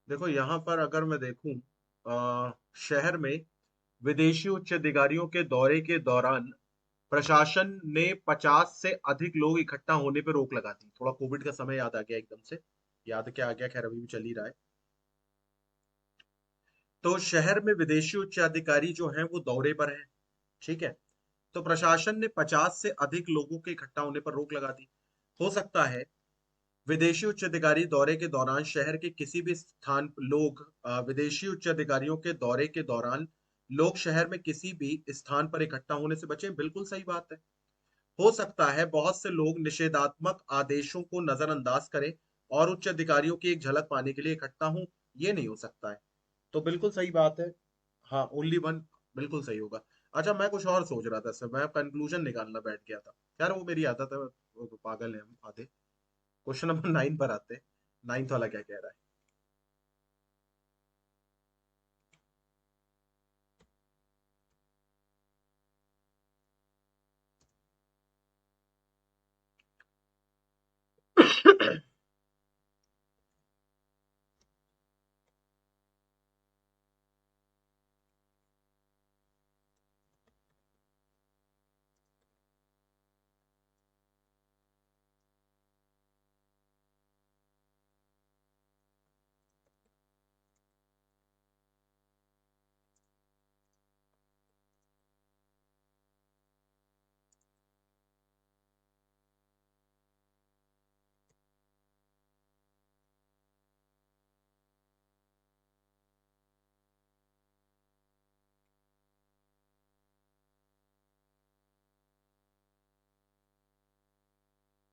देखो यहाँ पर अगर मैं देखूं, शहर में विदेशी उच्च अधिकारियों के दौरे के दौरान प्रशासन ने 50 से अधिक लोग इकट्ठा होने पर रोक लगा दी। थोड़ा कोविड का समय याद आ गया एकदम से। याद क्या आ गया, खैर अभी भी चल ही रहा है। तो शहर में विदेशी उच्च अधिकारी जो हैं वो दौरे पर हैं, ठीक है। तो प्रशासन ने 50 से अधिक लोगों के इकट्ठा होने पर रोक लगा दी। हो सकता है विदेशी उच्च अधिकारी दौरे के दौरान शहर के किसी भी स्थान लोग विदेशी उच्च अधिकारियों के दौरे के दौरान लोग शहर में किसी भी स्थान पर इकट्ठा होने से बचें। बिल्कुल सही बात है। हो सकता है बहुत से लोग निषेधात्मक आदेशों को नजरअंदाज करें और उच्च अधिकारियों की एक झलक पाने के लिए इकट्ठा हों। ये नहीं हो सकता है। तो बिल्कुल सही बात है। हाँ, ओनली वन बिल्कुल सही होगा। अच्छा, मैं कुछ और सोच रहा था सर, मैं कंक्लूजन निकालना बैठ गया था। यार वो मेरी आदत है, वो तो पागल है हम आधे। क्वेश्चन नंबर 9 पर आते हैं। 9th वाला क्या कह रहा है?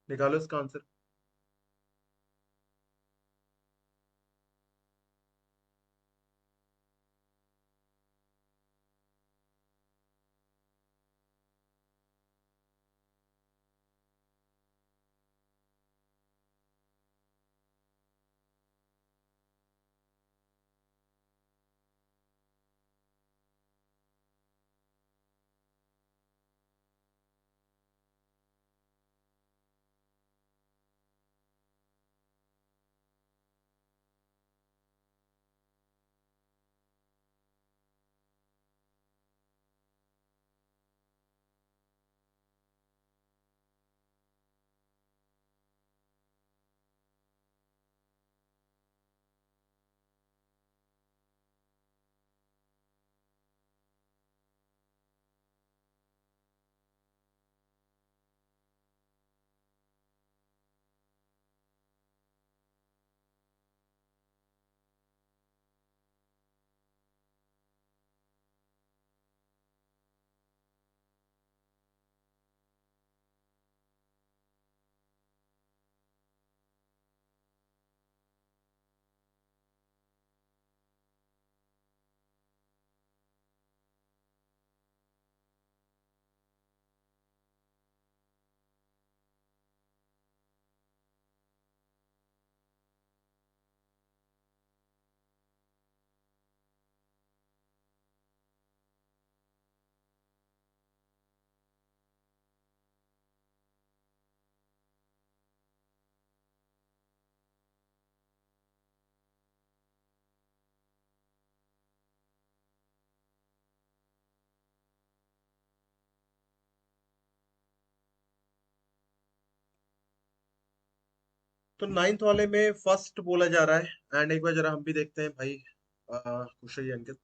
निकालो इसका आंसर। तो 9th वाले में फर्स्ट बोला जा रहा है, एंड एक बार जरा हम भी देखते हैं भाई। खुश रहिए अंकित।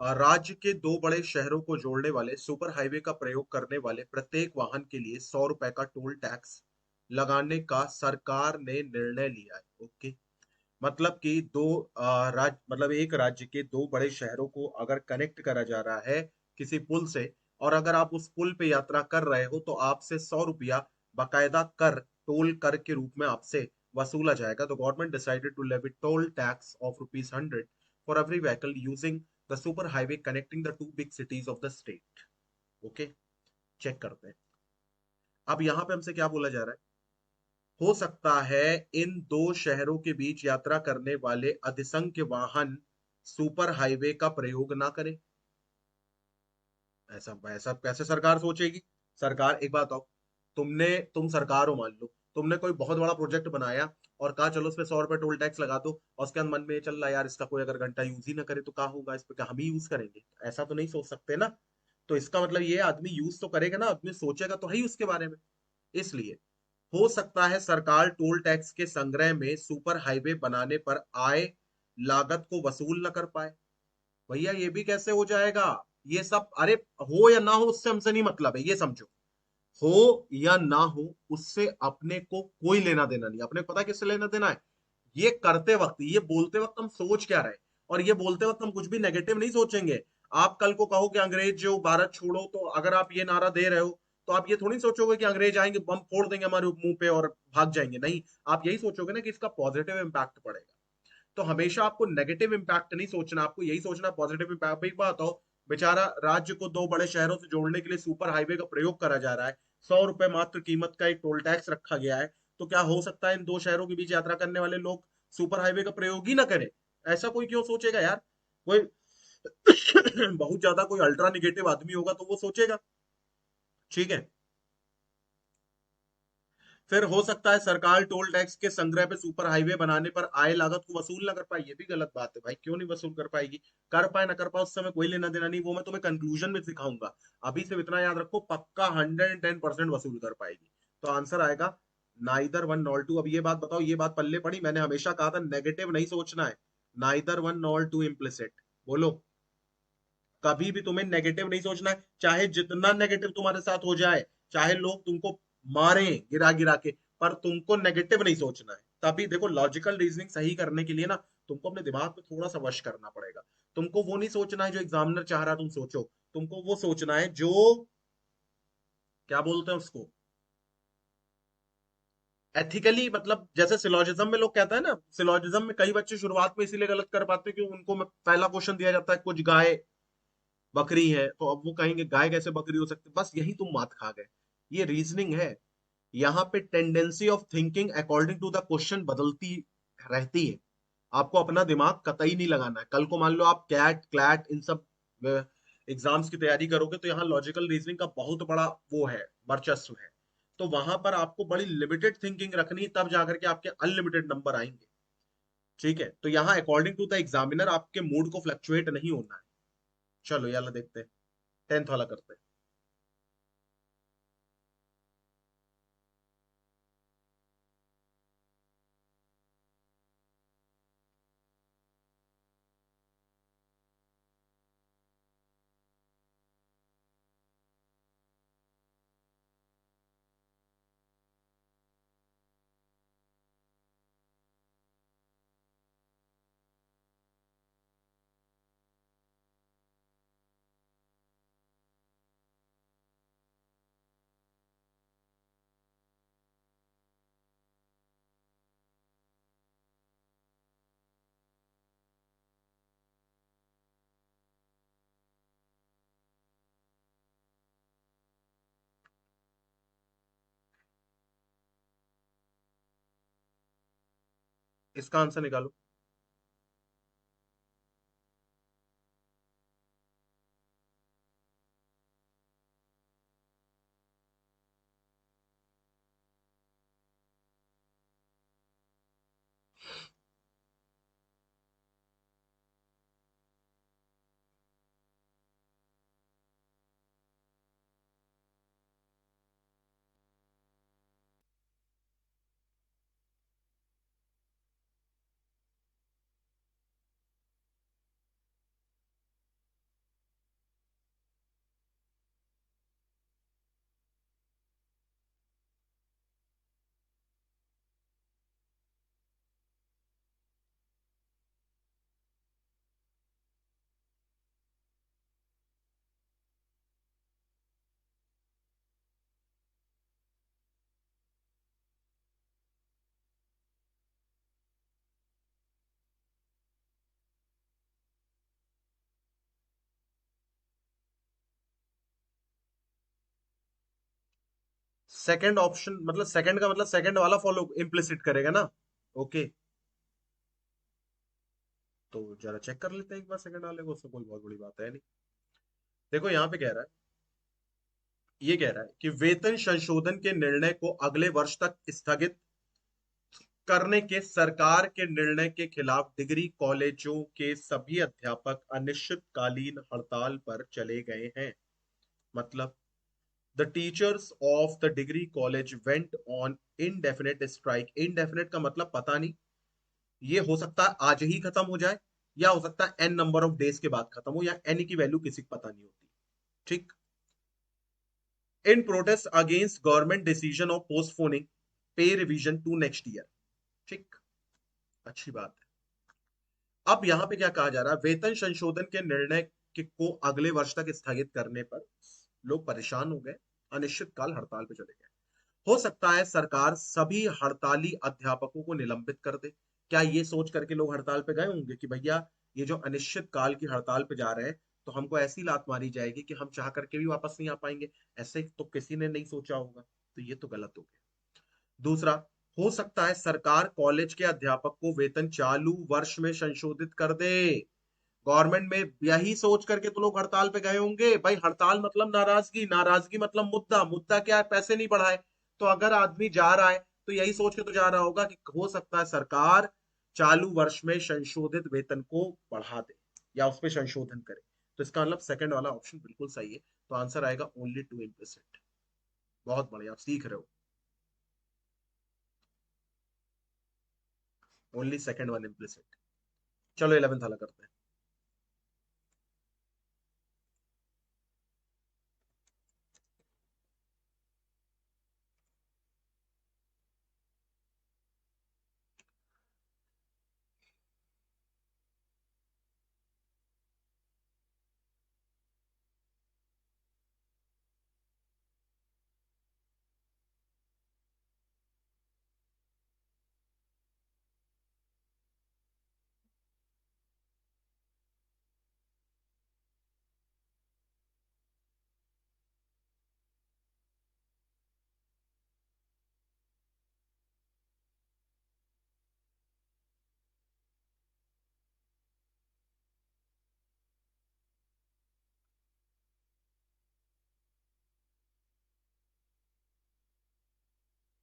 राज्य के दो बड़े शहरों को जोड़ने वाले सुपर हाईवे का प्रयोग करने वाले प्रत्येक वाहन के लिए 100 रुपए का टोल टैक्स लगाने का सरकार ने निर्णय लिया है। ओके। मतलब कि दो राज्य, मतलब एक राज्य के दो बड़े शहरों को अगर कनेक्ट करा जा रहा है किसी पुल से, और अगर आप उस पुल पे यात्रा कर रहे हो तो आपसे 100 रुपया बाकायदा कर, टोल कर के रूप में आपसे वसूला जाएगा। तो government decided to levy toll tax of ₹100 for every vehicle using the super highway connecting the two big cities of the state. Okay, check करते हैं। अब यहाँ पे हमसे क्या बोला जा रहा है? हो सकता है इन दो शहरों के बीच यात्रा करने वाले अधिसंख्य वाहन सुपर हाईवे का प्रयोग ना करें। ऐसा ऐसा कैसे सरकार सोचेगी? सरकार, एक बात आओ, तुम सरकार हो मान लो, तुमने कोई बहुत बड़ा प्रोजेक्ट बनाया और कहा चलो उस पे 100 रुपए टोल टैक्स लगा दो, और उसके बाद मन में ये चल रहा है यार इसका कोई अगर घंटा यूज ही ना करे तो क्या होगा, इस पे क्या हम ही यूज करेंगे? ऐसा तो नहीं सोच सकते ना। तो इसका मतलब ये आदमी यूज तो करेगा ना, आदमी सोचेगा तो है ही उसके बारे में। इसलिए हो सकता है सरकार टोल टैक्स के संग्रह में सुपर हाईवे बनाने पर आय लागत को वसूल न कर पाए। भैया ये भी कैसे हो जाएगा? ये सब अरे, हो या ना हो उससे हमसे नहीं मतलब है, ये समझो। हो या ना हो उससे अपने को कोई लेना देना नहीं। अपने को पता है किससे लेना देना है? ये करते वक्त, ये बोलते वक्त हम सोच क्या रहे हैं, और ये बोलते वक्त हम कुछ भी नेगेटिव नहीं सोचेंगे। आप कल को कहो कि अंग्रेज जो भारत छोड़ो, तो अगर आप ये नारा दे रहे हो तो आप ये थोड़ी सोचोगे कि अंग्रेज आएंगे बम फोड़ देंगे हमारे मुंह पे और भाग जाएंगे। नहीं, आप यही सोचोगे ना कि इसका पॉजिटिव इम्पैक्ट पड़ेगा। तो हमेशा आपको नेगेटिव इंपैक्ट नहीं सोचना, आपको यही सोचना पॉजिटिव इंपैक्ट। एक बात हो, बेचारा राज्य को दो बड़े शहरों से जोड़ने के लिए सुपर हाईवे का प्रयोग करा जा रहा है, 100 रुपए मात्र कीमत का एक टोल टैक्स रखा गया है। तो क्या हो सकता है इन दो शहरों के बीच यात्रा करने वाले लोग सुपर हाईवे का प्रयोग ही ना करें? ऐसा कोई क्यों सोचेगा यार? कोई बहुत ज्यादा कोई अल्ट्रा निगेटिव आदमी होगा तो वो सोचेगा। ठीक है। फिर हो सकता है सरकार टोल टैक्स के संग्रह पे सुपर हाईवे बनाने पर आय लागत को वसूल ना कर पाए। ये भी गलत बात है भाई, क्यों नहीं वसूल कर पाएगी? कर पाए ना कर पाए उससे हमें कोई लेना देना नहीं, वो मैं तुम्हें कंक्लूजन में सिखाऊंगा। अभी से इतना याद रखो, पक्का 110% वसूल कर पाएगी। तो आंसर आएगा नाइदर वन नॉर टू। अब ये बात बताओ, ये बात पल्ले पड़ी? मैंने हमेशा कहा था नेगेटिव नहीं सोचना है। Neither one nor two implicit. बोलो। कभी भी तुम्हें नेगेटिव नहीं सोचना है, चाहे जितना नेगेटिव तुम्हारे साथ हो जाए, चाहे लोग तुमको मारे गिरा गिरा के, पर तुमको नेगेटिव नहीं सोचना है। तभी देखो, लॉजिकल रीजनिंग सही करने के लिए ना तुमको अपने दिमाग पे थोड़ा सा वश करना पड़ेगा। तुमको वो नहीं सोचना है जो एग्जामिनर चाह रहा है तुम सोचो। तुमको वो सोचना है जो, क्या बोलते हैं उसको, एथिकली, मतलब जैसे सिलोजिज्म में लोग कहते हैं ना, सिलोजिज्म में कई बच्चे शुरुआत में इसीलिए गलत कर पाते हैं कि उनको पहला क्वेश्चन दिया जाता है कुछ गाय बकरी है, तो अब वो कहेंगे गाय कैसे बकरी हो सकती है? बस यही तुम मात खा गए। ये रीजनिंग है। यहाँ पे tendency of thinking according to the question बदलती रहती है। आपको अपना दिमाग कतई नहीं लगाना है। कल को मान लो आप कैट क्लैट इन सब एग्जाम्स की तैयारी करोगे, तो यहाँ लॉजिकल रीजनिंग का बहुत बड़ा वो है, वर्चस्व है। तो वहां पर आपको बड़ी लिमिटेड थिंकिंग रखनी है, तब जाकर के आपके अनलिमिटेड नंबर आएंगे। ठीक है, तो यहाँ अकॉर्डिंग टू द एग्जामिनर आपके मूड को फ्लक्चुएट नहीं होना है। चलो याला देखते हैं, 10th वाला करते हैं। इसका आंसर निकालो। सेकंड ऑप्शन मतलब सेकंड का मतलब सेकंड वाला फॉलो इम्प्लिसिट करेगा ना? ओके। तो जरा चेक कर लेते हैं एक बार सेकंड वाले को, उसमें कोई बहुत बड़ी बात है नहीं। देखो यहाँ पे कह रहा है ये कह रहा है कि वेतन संशोधन के निर्णय को अगले वर्ष तक स्थगित करने के सरकार के निर्णय के खिलाफ डिग्री कॉलेजों के सभी अध्यापक अनिश्चितकालीन हड़ताल पर चले गए हैं। मतलब the teachers of the degree college went on indefinite strike. Indefinite का मतलब पता नहीं, ये हो सकता है आज ही खत्म हो जाए, या हो सकता है एन नंबर ऑफ डेज के बाद खत्म हो, या एन की वैल्यू किसी को पता नहीं होती। ठीक। In protest against government decision of postponing pay revision to next year. ठीक। अच्छी बात है। अब यहां पे क्या कहा जा रहा है, वेतन संशोधन के निर्णय को अगले वर्ष तक स्थगित करने पर लोग परेशान हो गए, अनिश्चितकाल हड़ताल पे चले गए। हो सकता है सरकार सभी हड़ताली अध्यापकों को निलंबित कर दे। क्या ये सोच करके लोग हड़ताल पे गए होंगे कि भैया ये जो अनिश्चित काल की हड़ताल पे जा रहे हैं तो हमको ऐसी लात मारी जाएगी कि हम चाह करके भी वापस नहीं आ पाएंगे? ऐसे तो किसी ने नहीं सोचा होगा, तो ये तो गलत हो गया। दूसरा, हो सकता है सरकार कॉलेज के अध्यापक को वेतन चालू वर्ष में संशोधित कर दे। गवर्नमेंट में यही सोच करके तो लोग हड़ताल पे गए होंगे भाई। हड़ताल मतलब नाराजगी, नाराजगी मतलब मुद्दा, मुद्दा क्या है, पैसे नहीं बढ़ाए। तो अगर आदमी जा रहा है तो यही सोच के तो जा रहा होगा कि हो सकता है सरकार चालू वर्ष में संशोधित वेतन को बढ़ा दे या उस पर संशोधन करे। तो इसका मतलब सेकंड वाला ऑप्शन बिल्कुल सही है। तो आंसर आएगा ओनली टू इम्प्लिसिट। बहुत बढ़िया, आप सीख रहे हो। Only second one implicit. चलो 11th वाला करते हैं।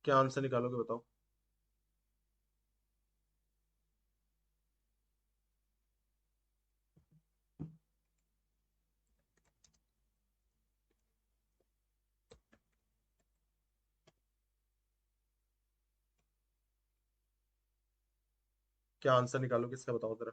क्या आंसर निकालोगे बताओ। क्या आंसर निकालोगे इसका, बताओ जरा।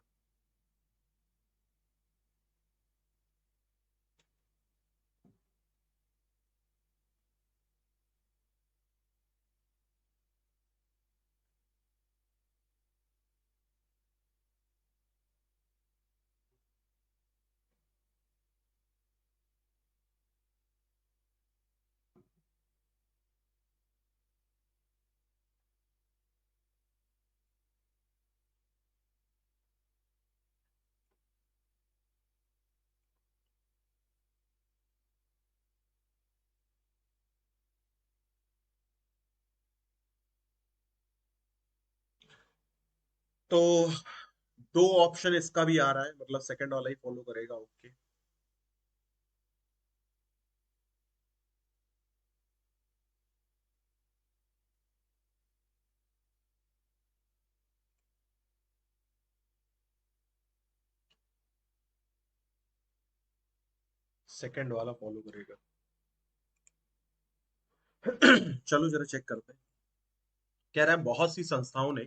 तो दो ऑप्शन इसका भी आ रहा है, मतलब सेकंड वाला ही फॉलो करेगा। ओके। सेकंड वाला फॉलो करेगा। चलो जरा चेक करते हैं। कह रहा है बहुत सी संस्थाओं ने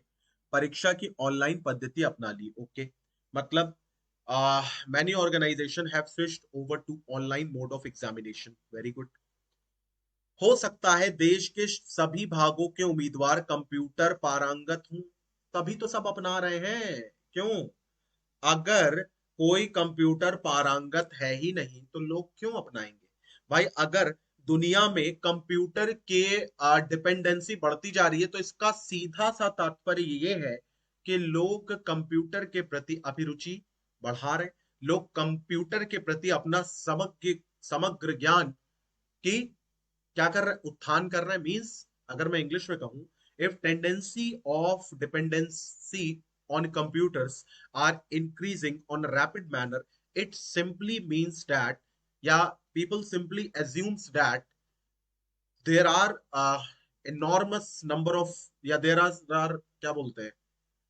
परीक्षा की ऑनलाइन पद्धति अपना ली। ओके। मतलब many organisation have switched over to online mode of examination. Very good. हो सकता है देश के सभी भागों के उम्मीदवार कंप्यूटर पारंगत हों, तभी तो सब अपना रहे हैं। क्यों? अगर कोई कंप्यूटर पारंगत है ही नहीं तो लोग क्यों अपनाएंगे? भाई अगर दुनिया में कंप्यूटर के डिपेंडेंसी बढ़ती जा रही है तो इसका सीधा सा तात्पर्य ये है कि लोग कंप्यूटर के प्रति अभिरुचि बढ़ा रहे, लोग कंप्यूटर के प्रति अपना समग्र समग्र ज्ञान की क्या कर रहे, उत्थान कर रहे हैं। मीन्स अगर मैं इंग्लिश में कहूं, if tendency of dependency on computers are increasing on a rapid manner, it simply means that, yeah, people simply assumes that there are enormous number of, या there are क्या बोलते हैं,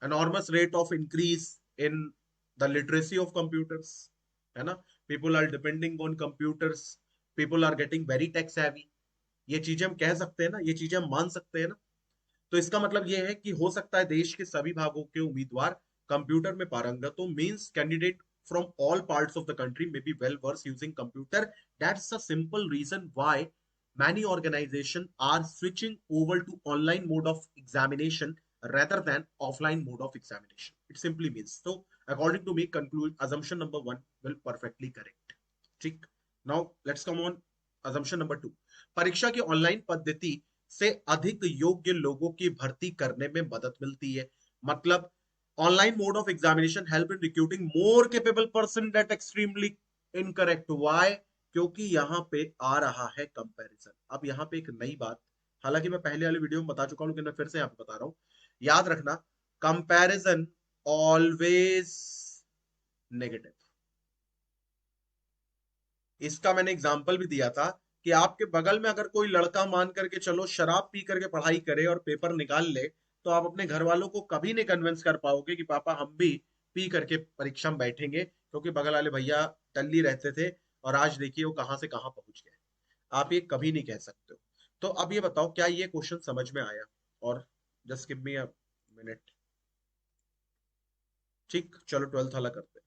enormous rate of increase in the literacy of computers, है ना. People are depending on computers, people are getting very tech savvy. ये चीजें हम कह सकते हैं ना, ये चीजें हम मान सकते हैं ना. तो इसका मतलब ये है कि हो सकता है देश के सभी भागों के उम्मीदवार कंप्यूटर में पारंगत हो. Means candidate from all parts of the country may be well versed using computer. That's a simple reason why many organizations are switching over to online mode of examination rather than offline mode of examination. It simply means, so according to me, conclude assumption number 1 will perfectly correct. ठीक. Now let's come on assumption number 2. परीक्षा की online पद्धति से अधिक योग्य लोगों की भर्ती करने में मदद मिलती है. मतलब online mode of examination help in recruiting more capable person. That extremely incorrect. Why? क्योंकि यहां पे आ रहा है कंपैरिजन. अब यहां पे एक नई बात, हालांकि मैं पहले वाले वीडियो में बता चुका हूं, लेकिन मैं फिर से यहां पे बता रहा हूं. याद रखना, कंपैरिजन ऑलवेज नेगेटिव. इसका मैंने एग्जांपल भी दिया था कि आपके बगल में अगर कोई लड़का मान करके चलो शराब पी करके पढ़ाई करे और पेपर निकाल ले, तो आप अपने घर वालों को कभी नहीं कन्विंस कर पाओगे कि पापा हम भी पी करके परीक्षा में बैठेंगे, क्योंकि बगल वाले भैया टल्ली रहते थे और आज देखिए वो कहां से कहां पहुंच गए. आप ये कभी नहीं कह सकते हो. तो अब ये बताओ, क्या ये क्वेश्चन समझ में आया? और just give me a minute. ठीक, चलो 12th वाला करते हैं.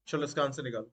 चलो इसका आंसर निकालो.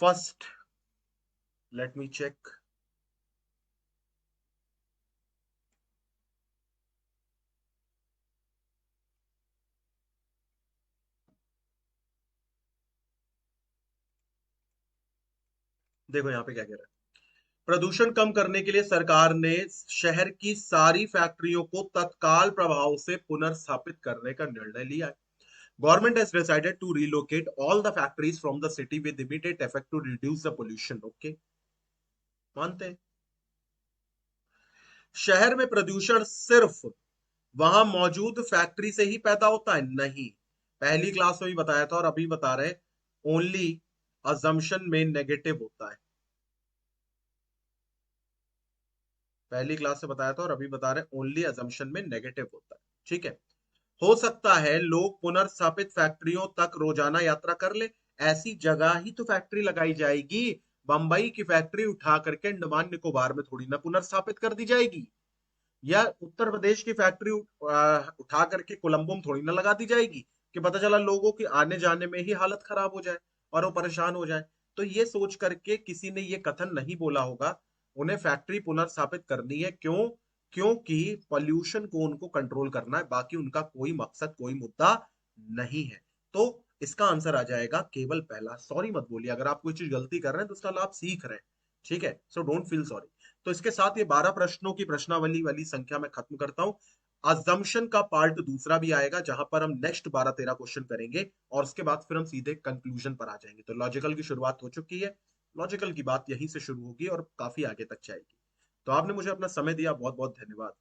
First, let me check. देखो यहाँ पे क्या कह रहा है. प्रदूषण कम करने के लिए सरकार ने शहर की सारी फैक्ट्रियों को तत्काल प्रभाव से पुनर्स्थापित करने का निर्णय लिया है. Government has decided to relocate all the factories from the city with immediate effect to reduce the pollution. Okay, मानते हैं. शहर में प्रदूषण सिर्फ वहां मौजूद फैक्ट्री से ही पैदा होता है? नहीं. पहली क्लास में भी बताया था और अभी बता रहे, ओनली अजम्पशन में नेगेटिव होता है. पहली क्लास से बताया था और अभी बता रहे ओनली अजम्पशन में नेगेटिव होता है. ठीक है. हो सकता है लोग पुनर्स्थापित फैक्ट्रियों तक रोजाना यात्रा कर ले. ऐसी जगह ही तो फैक्ट्री लगाई जाएगी. बंबई की फैक्ट्री उठा करके अंडमान निकोबार में थोड़ी ना पुनर्स्थापित कर दी जाएगी. या उत्तर प्रदेश की फैक्ट्री उठा करके कोलंबो में थोड़ी ना लगा दी जाएगी कि पता चला लोगों की आने जाने में ही हालत खराब हो जाए और वो परेशान हो जाए। तो ये सोच करके किसी ने ये कथन नहीं बोला होगा। उन्हें फैक्ट्री पुनर्स्थापित करनी है, क्यों? क्योंकि पॉल्यूशन को उनको कंट्रोल करना है, बाकी उनका कोई मकसद कोई मुद्दा नहीं है। तो इसका आंसर आ जाएगा केवल पहला। सॉरी मत बोलिए, अगर आप कोई चीज गलती कर रहे हैं तो उसका आप सीख रहे हैं, ठीक है? So don't feel sorry. तो इसके साथ ये 12 प्रश्नों की प्रश्नावली वाली संख्या मैं खत्म करता हूं। अजम्पशन का पार्ट दूसरा भी आएगा, जहां पर हम नेक्स्ट 12-13 क्वेश्चन करेंगे और उसके बाद फिर हम सीधे कंक्लूजन पर आ जाएंगे। तो लॉजिकल की शुरुआत हो चुकी है, लॉजिकल की बात यहीं से शुरू होगी और काफी आगे तक जाएगी। तो आपने मुझे अपना समय दिया, बहुत बहुत धन्यवाद।